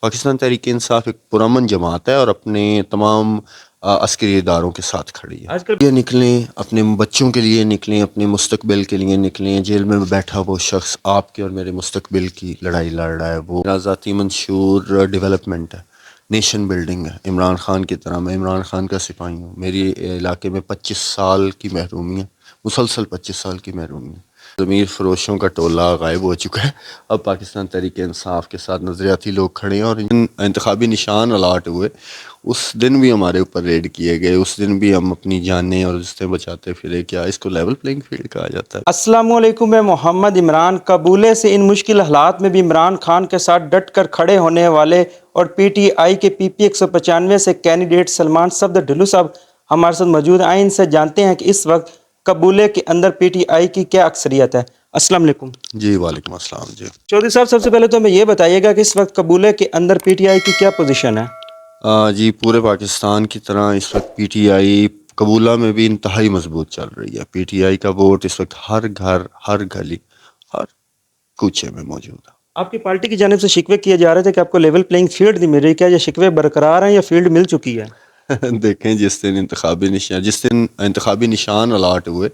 پاکستان تحریک انصاف ایک پرامن جماعت ہے اور اپنے تمام عسکری اداروں کے ساتھ کھڑی ہے. آج کل یہ نکلیں، اپنے بچوں کے لیے نکلیں، اپنے مستقبل کے لیے نکلیں. جیل میں بیٹھا وہ شخص آپ کے اور میرے مستقبل کی لڑائی لڑ رہا ہے. وہ میرا ذاتی منشور ڈیولپمنٹ ہے، نیشن بلڈنگ ہے. عمران خان کی طرح میں عمران خان کا سپاہی ہوں. میری علاقے میں 25 سال کی محرومی ہے، مسلسل 25 سال کی محرومی ہے. ضمیر فروشوں کا ٹولہ غائب ہو چکا ہے. اب پاکستان تحریک انصاف کے ساتھ نظریاتی لوگ کھڑے ہیں اور انتخابی نشان الاٹ ہوئے اس دن بھی ہمارے اوپر ریڈ کیے گئے. اس دن بھی ہم اپنی جانیں اور عزتیں بچاتے پھرے. کیا اس کو لیول پلینگ فیلڈ کہا جاتا ہے؟ السلام علیکم، میں محمد عمران. قبولے سے ان مشکل حالات میں بھی عمران خان کے ساتھ ڈٹ کر کھڑے ہونے والے اور پی ٹی آئی کے پی پی 195 سے کینڈیڈیٹ سلمان صفدر ڈھلو صاحب ہمارے ساتھ موجود ہیں. ان سے جانتے ہیں کہ اس وقت قبولے کے اندر پی ٹی آئی کی کیا اکثریت ہے. السلام علیکم جی وعلیکم السلام. جی چودھری صاحب، سب سے پہلے تو ہمیں یہ بتائیے گا کہ اس وقت قبولے کے اندر پی ٹی آئی کی کیا پوزیشن ہے؟ جی پورے پاکستان کی طرح اس وقت پی ٹی آئی قبولہ میں بھی انتہائی مضبوط چل رہی ہے. پی ٹی آئی کا ووٹ اس وقت ہر گھر، ہر گلی، ہر کوچے میں موجود ہے. آپ کی پارٹی کی جانب سے شکوے کیے جا رہے تھے کہ آپ کو لیول پلینگ فیلڈ نہیں مل رہی. کیا یہ شکوے برقرار ہیں یا فیلڈ مل چکی ہے؟ دیکھیں، جس دن انتخابی نشان الاٹ ہوئے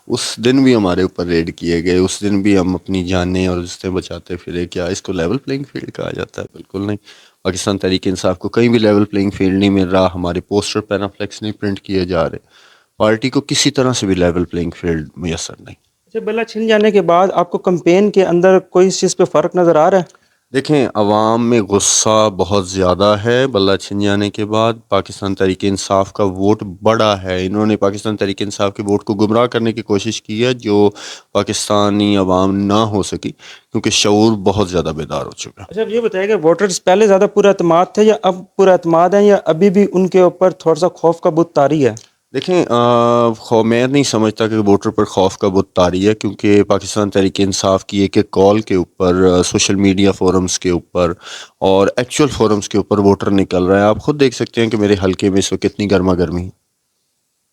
اس دن بھی ہمارے اوپر ریڈ کیے گئے. اس دن بھی ہم اپنی جانیں اور عزتیں بچاتے پھرے. کیا اس کو لیول پلینگ فیلڈ کہا جاتا ہے؟ بالکل نہیں. پاکستان تحریک انصاف کو کہیں بھی لیول پلینگ فیلڈ نہیں مل رہا. ہمارے پوسٹر پینافلیکس نہیں پرنٹ کیے جا رہے. پارٹی کو کسی طرح سے بھی لیول پلینگ فیلڈ میسر نہیں. اچھا، بلا چھن جانے کے بعد آپ کو کمپین کے اندر کوئی اس چیز پہ فرق نظر آ رہا ہے؟ دیکھیں، عوام میں غصہ بہت زیادہ ہے. بلہ چھن جانے کے بعد پاکستان تحریک انصاف کا ووٹ بڑا ہے. انہوں نے پاکستان تحریک انصاف کے ووٹ کو گمراہ کرنے کی کوشش کی ہے جو پاکستانی عوام نہ ہو سکی، کیونکہ شعور بہت زیادہ بیدار ہو چکا ہے. اچھا، اب یہ بتائیے کہ ووٹرز پہلے زیادہ پورا اعتماد تھے یا اب پورا اعتماد ہیں، یا ابھی بھی ان کے اوپر تھوڑا سا خوف کا بت طاری ہے؟ دیکھیں، میں نہیں سمجھتا کہ ووٹر پر خوف کا بت طاری ہے، کیونکہ پاکستان تحریک انصاف کی ایک ایک کال کے اوپر، سوشل میڈیا فورمز کے اوپر اور ایکچوئل فورمز کے اوپر ووٹر نکل رہا ہے. آپ خود دیکھ سکتے ہیں کہ میرے حلقے میں اس وقت کتنی گرما گرمی ہے.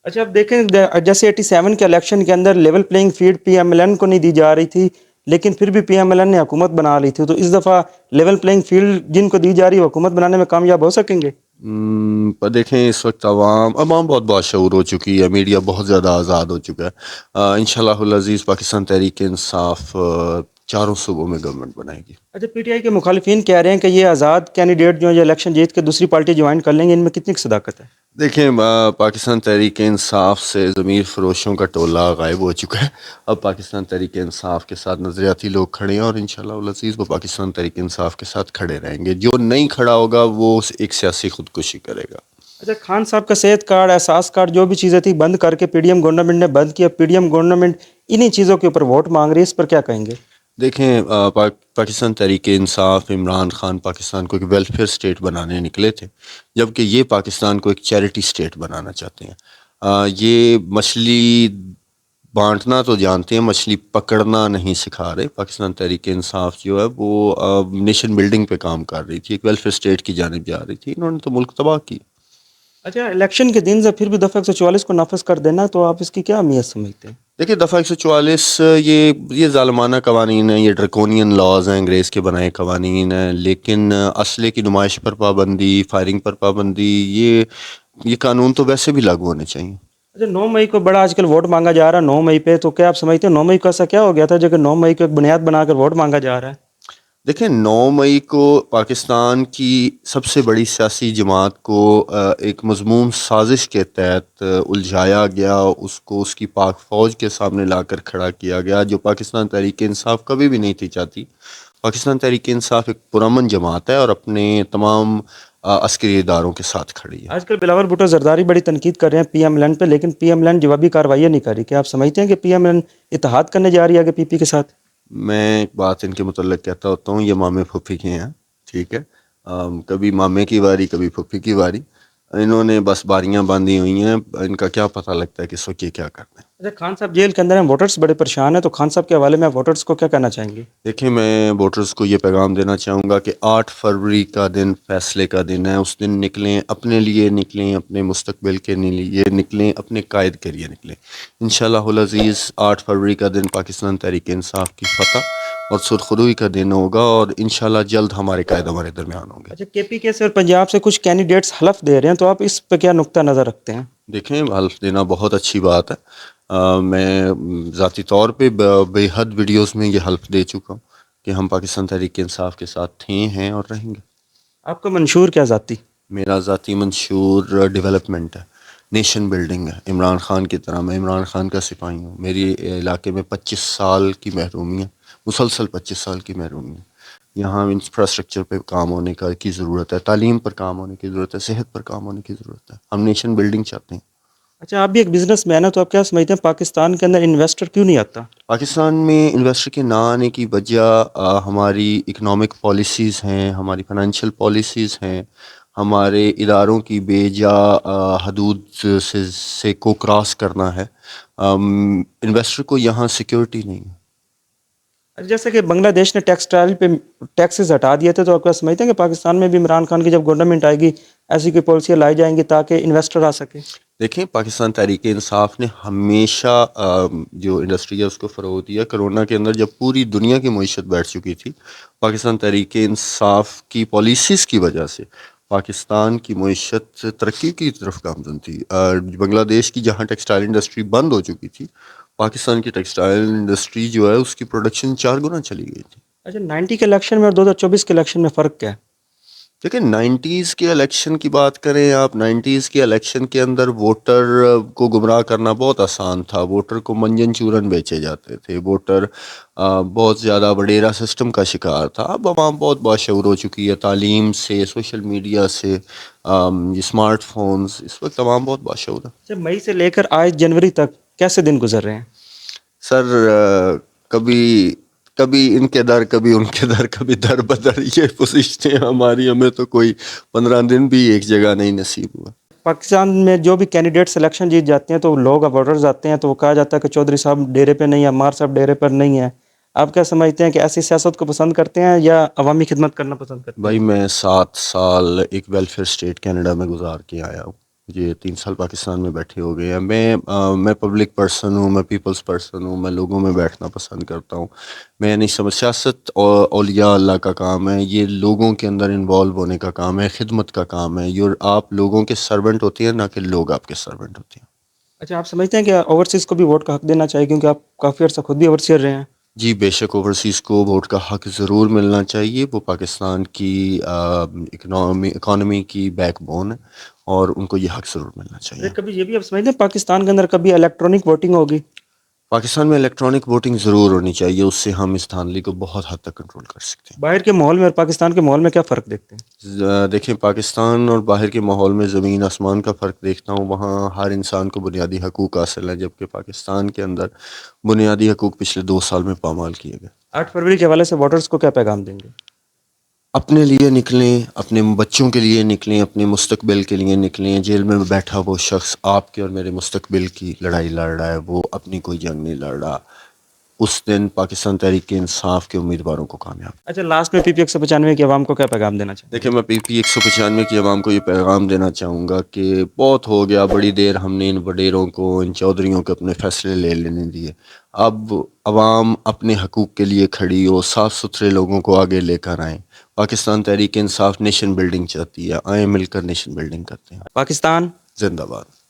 اچھا، اب دیکھیں، جیسے 87 کے الیکشن کے اندر level playing field P M L N کو نہیں دی جا رہی تھی، لیکن پھر بھی پی ایم ایل این نے حکومت بنا لی تھی. تو اس دفعہ لیول پلینگ فیلڈ جن کو دی جا رہی ہے حکومت بنانے میں کامیاب ہو سکیں گے؟ پر دیکھیں، اس وقت عوام بہت باشعور ہو چکی ہے. میڈیا بہت زیادہ آزاد ہو چکا ہے. انشاءاللہ العزیز پاکستان تحریک انصاف چاروں صوبوں میں گورنمنٹ بنائے گی. اچھا، پی ٹی آئی کے مخالفین کہہ رہے ہیں کہ یہ آزاد کینڈیڈیٹ جو یہ الیکشن جیت کے دوسری پارٹی جوائن کر لیں گے، ان میں کتنی صداقت ہے؟ دیکھیں، پاکستان تحریک انصاف سے ضمیر فروشوں کا ٹولہ غائب ہو چکا ہے. اب پاکستان تحریک انصاف کے ساتھ نظریاتی لوگ کھڑے ہیں اور انشاءاللہ العزیز وہ پاکستان تحریک انصاف کے ساتھ کھڑے رہیں گے. جو نہیں کھڑا ہوگا وہ ایک سیاسی خودکشی کرے گا. اچھا، خان صاحب کا صحت کارڈ، احساس کارڈ، جو بھی چیزیں تھی بند کر کے پی ڈی ایم گورنمنٹ نے بند کیا. پی ڈی ایم گورنمنٹ انہی چیزوں کے اوپر ووٹ مانگ رہی ہے، اس پر کیا کہیں گے؟ دیکھیں، پاکستان تحریک انصاف، عمران خان پاکستان کو ایک ویلفیئر سٹیٹ بنانے نکلے تھے، جبکہ یہ پاکستان کو ایک چیریٹی سٹیٹ بنانا چاہتے ہیں. یہ مچھلی بانٹنا تو جانتے ہیں، مچھلی پکڑنا نہیں سکھا رہے. پاکستان تحریک انصاف جو ہے وہ نیشن بلڈنگ پہ کام کر رہی تھی، ایک ویلفیئر سٹیٹ کی جانب جا رہی تھی. انہوں نے تو ملک تباہ کی. اچھا، الیکشن کے دن سے پھر بھی دفعہ 144 کو نافذ کر دینا، تو آپ اس کی کیا اہمیت سمجھتے ہیں؟ دیکھیے، دفعہ 144 یہ ظالمانہ قوانین ہیں، یہ ڈریکونین لاز ہیں، انگریز کے بنائے قوانین ہیں. لیکن اسلحے کی نمائش پر پابندی، فائرنگ پر پابندی، یہ قانون تو ویسے بھی لاگو ہونے چاہیے. اچھا، 9 مئی کو بڑا آج کل ووٹ مانگا جا رہا ہے، 9 مئی پہ، تو کیا آپ سمجھتے ہیں 9 مئی کو ایسا کیا ہو گیا تھا جو کہ 9 مئی کو ایک بنیاد بنا کر ووٹ مانگا جا رہا ہے؟ دیکھیں، 9 مئی کو پاکستان کی سب سے بڑی سیاسی جماعت کو ایک مذموم سازش کے تحت الجھایا گیا. اس کو اس کی پاک فوج کے سامنے لا کر کھڑا کیا گیا، جو پاکستان تحریک انصاف کبھی بھی نہیں تھی چاہتی. پاکستان تحریک انصاف ایک پرامن جماعت ہے اور اپنے تمام عسکری اداروں کے ساتھ کھڑی ہے. آج کل بلاول بھٹو زرداری بڑی تنقید کر رہے ہیں پی ایم ایل این پہ، لیکن پی ایم ایل این جوابی کارروائیاں نہیں کر رہی. کیا آپ سمجھتے ہیں کہ پی ایم ایل این اتحاد کرنے جا رہی ہے آگے پی پی کے ساتھ؟ میں ایک بات ان کے متعلق کہتا ہوتا ہوں، یہ مامے پھپھی کے ہیں، ٹھیک ہے. کبھی مامے کی باری، کبھی پھپھی کی باری. انہوں نے بس باریاں باندھی ہوئی ہیں. ان کا کیا پتہ لگتا ہے کہ اس وقت یہ کیا کرتے ہیں. اچھا، خان صاحب جیل کے اندر ہیں، ووٹرز بڑے پریشان ہیں، تو خان صاحب کے حوالے میں ووٹرز کو کیا کہنا چاہیں گے؟ دیکھیں، میں ووٹرز کو یہ پیغام دینا چاہوں گا کہ 8 فروری کا دن فیصلے کا دن ہے. اس دن نکلیں، اپنے لیے نکلیں، اپنے مستقبل کے لیے نکلیں، اپنے قائد کے لیے نکلیں. انشاءاللہ العزیز 8 فروری کا دن پاکستان تحریک انصاف کی فتح اور سرخروئی کا دن ہوگا، اور انشاءاللہ جلد ہمارے قائد ہمارے درمیان ہوں گے۔ اچھا، کے پی کے سے اور پنجاب سے کچھ کینڈیڈیٹس حلف دے رہے ہیں، تو آپ اس پہ کیا نقطہ نظر رکھتے ہیں؟ دیکھیں، حلف دینا بہت اچھی بات ہے۔ میں ذاتی طور پہ بے حد ویڈیوز میں یہ حلف دے چکا ہوں کہ ہم پاکستان تحریک انصاف کے ساتھ تھے، ہیں اور رہیں گے۔ آپ کا منشور کیا ذاتی؟ میرا ذاتی منشور ڈیولپمنٹ ہے، نیشن بلڈنگ ہے۔ عمران خان کی طرح میں عمران خان کا سپاہی ہوں۔ میری علاقے میں 25 سال کی محرومی ہے، مسلسل 25 سال کی محرومی ہے۔ یہاں انفراسٹرکچر پہ کام ہونے کی ضرورت ہے، تعلیم پر کام ہونے کی ضرورت ہے، صحت پر کام ہونے کی ضرورت ہے۔ ہم نیشن بلڈنگ چاہتے ہیں۔ اچھا، آپ بھی ایک بزنس مین ہیں، تو آپ کیا سمجھتے ہیں پاکستان کے اندر انویسٹر کیوں نہیں آتا؟ پاکستان میں انویسٹر کے نہ آنے کی وجہ ہماری اکنامک پالیسیز ہیں، ہماری فائنینشیل پالیسیز ہیں، ہمارے اداروں کی بے جا حدود سے کو کراس کرنا ہے۔ انویسٹر کو یہاں سیکیورٹی نہیں ہے۔ جیسے کہ بنگلہ دیش نے ٹیکسٹائل پہ ٹیکسز ہٹا دیے تھے، تو آپ کیا سمجھتے ہیں کہ پاکستان میں بھی عمران خان کی جب گورنمنٹ آئے گی ایسی کوئی پالیسیاں لائی جائیں گی تاکہ انویسٹر آ سکے؟ دیکھیں، پاکستان تحریک انصاف نے ہمیشہ جو انڈسٹری ہے اس کو فروغ دیا۔ کرونا کے اندر جب پوری دنیا کی معیشت بیٹھ چکی تھی، پاکستان تحریک انصاف کی پالیسیز کی وجہ سے پاکستان کی معیشت ترقی کی طرف گامزن تھی۔ بنگلہ دیش کی جہاں ٹیکسٹائل انڈسٹری بند ہو چکی تھی، پاکستان کی ٹیکسٹائل انڈسٹری جو ہے اس کی پروڈکشن 4 گنا چلی گئی تھی۔ اچھا، 90 کے الیکشن میں اور 2024 کے الیکشن میں فرق کیا ہے؟ دیکھیں، 90s کے الیکشن کی بات کریں آپ، 90s کے الیکشن کے اندر ووٹر کو گمراہ کرنا بہت آسان تھا۔ ووٹر کو منجن چورن بیچے جاتے تھے، ووٹر بہت زیادہ وڈیرا سسٹم کا شکار تھا۔ اب عوام بہت باشعور ہو چکی ہے، تعلیم سے، سوشل میڈیا سے، اسمارٹ فونز، اس وقت عوام بہت باشعور ہے۔ اچھا، مئی سے لے کر آج جنوری تک کیسے دن گزر رہے ہیں؟ سر، کبھی ان کے در، کبھی ان کے در، کبھی در بدر، یہ پوزیشنیں ہماری، ہمیں تو کوئی 15 دن بھی ایک جگہ نہیں نصیب ہوا۔ پاکستان میں جو بھی کینڈیڈیٹس الیکشن جیت جاتے ہیں تو لوگ اب ووٹرز آتے ہیں تو وہ کہا جاتا ہے کہ چودھری صاحب ڈیرے پہ نہیں ہیں، عمار صاحب ڈیرے پر نہیں ہیں۔ آپ کیا سمجھتے ہیں کہ ایسی سیاست کو پسند کرتے ہیں یا عوامی خدمت کرنا پسند کرتے ہیں؟ بھائی، میں 7 سال ایک ویلفیئر اسٹیٹ کینیڈا میں گزار کے آیا ہوں۔ یہ 3 سال پاکستان میں بیٹھے ہو گئے ہیں۔ میں پبلک پرسن ہوں، میں پیپلز پرسن ہوں، میں لوگوں میں بیٹھنا پسند کرتا ہوں۔ میں نہیں سمجھ، سیاست اولیاء اللہ کا کام ہے، یہ لوگوں کے اندر انوالو ہونے کا کام ہے، خدمت کا کام ہے۔ آپ لوگوں کے سرونٹ ہوتے ہیں، نہ کہ لوگ آپ کے سرونٹ ہوتے ہیں۔ اچھا، آپ سمجھتے ہیں کہ اوورسیز کو بھی ووٹ کا حق دینا چاہیے کیونکہ آپ کافی عرصہ خود بھی اوورسیئر رہے ہیں؟ جی بے شک، اوورسیز کو ووٹ کا حق ضرور ملنا چاہیے۔ وہ پاکستان کی اکانومی کی بیک بون ہے، اور ان کو یہ حق ضرور ملنا چاہیے۔ کبھی یہ بھی آپ سمجھتے ہیں پاکستان کے اندر کبھی الیکٹرانک ووٹنگ ہوگی؟ پاکستان میں الیکٹرانک ووٹنگ ضرور ہونی چاہیے، اس سے ہم اس دھاندلی کو بہت حد تک کنٹرول کر سکتے باہر کے ماحول میں اور پاکستان کے ماحول میں کیا فرق دیکھتے ہیں؟ ہیں۔ دیکھیں، پاکستان اور باہر کے ماحول میں زمین آسمان کا فرق دیکھتا ہوں۔ وہاں ہر انسان کو بنیادی حقوق حاصل ہیں، جبکہ پاکستان کے اندر بنیادی حقوق پچھلے 2 سال میں پامال کیے گئے۔ 8 فروری کے حوالے سے ووٹرز کو کیا پیغام دیں گے؟ اپنے لیے نکلیں، اپنے بچوں کے لیے نکلیں، اپنے مستقبل کے لیے نکلیں۔ جیل میں بیٹھا وہ شخص آپ کے اور میرے مستقبل کی لڑائی لڑ رہا ہے، وہ اپنی کوئی جنگ نہیں لڑ رہا۔ اس دن پاکستان تحریک انصاف کے امیدواروں کو کامیاب۔ اچھا، لاسٹ میں پی پی 195 کی عوام کو کیا پیغام دینا چاہتے دیکھیں، میں پی پی 195 کی عوام کو یہ پیغام دینا چاہوں گا کہ بہت ہو گیا، بڑی دیر ہم نے ان وڈیروں کو، ان چودھریوں کو اپنے فیصلے لے لینے دیے۔ اب عوام اپنے حقوق کے لیے کھڑی ہو، صاف ستھرے لوگوں کو آگے لے کر آئیں۔ پاکستان تحریک انصاف نیشن بلڈنگ چاہتی ہے، آئیں مل کر نیشن بلڈنگ کرتے ہیں۔ پاکستان زندہ باد۔